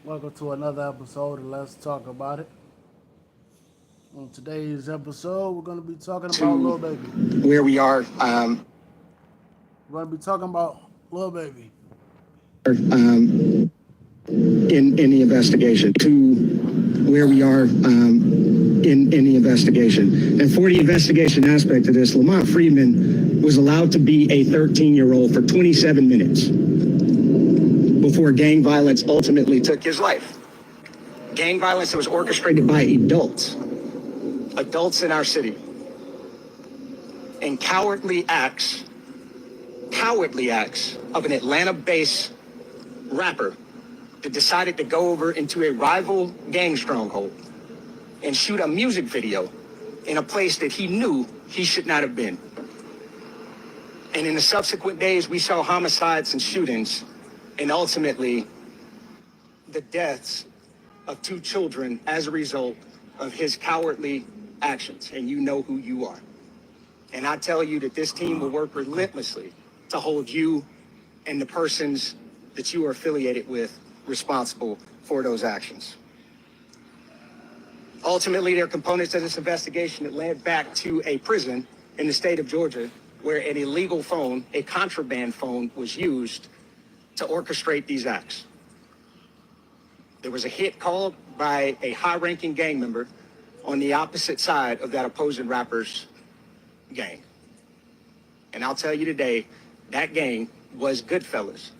Welcome to another episode of Let's Talk About It. On today's episode, we're going to be talking about Lil Baby. Where we are We're going to be talking about Lil Baby. in the investigation, to where we are in the investigation. And for the investigation aspect of this, Lamont Freeman was allowed to be a 13-year-old for 27 minutes before gang violence ultimately took his life. Gang violence that was orchestrated by adults in our city. And cowardly acts of an Atlanta-based rapper that decided to go over into a rival gang stronghold and shoot a music video in a place that he knew he should not have been. And in the subsequent days, we saw homicides and shootings, and ultimately the deaths of 2 children as a result of his cowardly actions. And you know who you are. And I tell you that this team will work relentlessly to hold you and the persons that you are affiliated with responsible for those actions. Ultimately, there are components of this investigation that led back to a prison in the state of Georgia where an illegal phone, a contraband phone, was used to orchestrate these acts. There was a hit called by a high-ranking gang member on the opposite side of that opposing rapper's gang. And I'll tell you today, that gang was Goodfellas.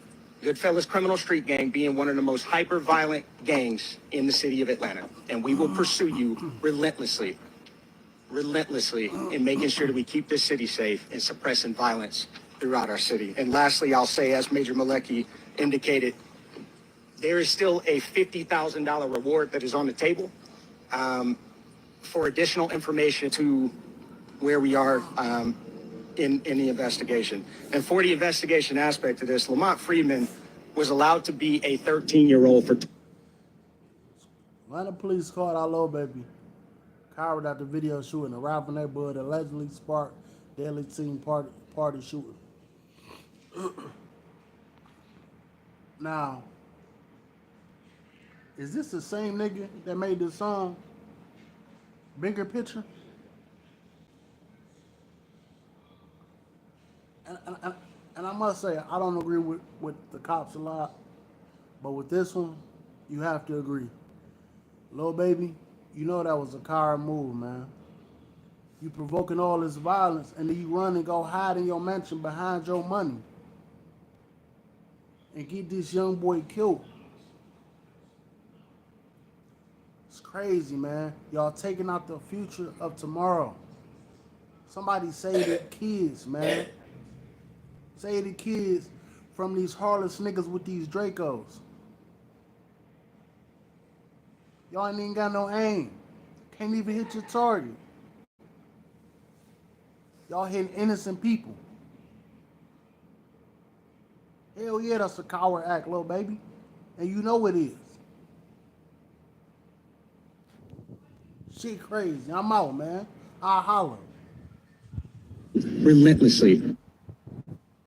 Goodfellas Criminal Street Gang being one of the most hyper-violent gangs in the city of Atlanta. And we will pursue you relentlessly in making sure that we keep this city safe and suppressing violence throughout our city. And lastly, I'll say, as Major Malecki indicated, there is still a $50,000 reward that is on the table for additional information to where we are in the investigation. And for the investigation aspect of this, Lamont Freeman was allowed to be a 13-year-old for... Atlanta police caught our Lil Baby coward after video shooting a rival neighborhood allegedly sparked deadly teen party shooting. Now, is this the same nigga that made this song, Bigger Picture? And I must say, I don't agree with the cops a lot, but with this one, you have to agree. Lil Baby, you know that was a coward move, man. You provoking all this violence, and then you run and go hide in your mansion behind your money and get this young boy killed. It's crazy, man. Y'all taking out the future of tomorrow. Somebody save the kids, man. Save the kids from these heartless niggas with these Dracos. Y'all ain't even got no aim. Can't even hit your target. Y'all hitting innocent people. Hell yeah, that's a coward act, Lil Baby. And you know it is. Shit crazy. I'm out, man. I'll holler. relentlessly.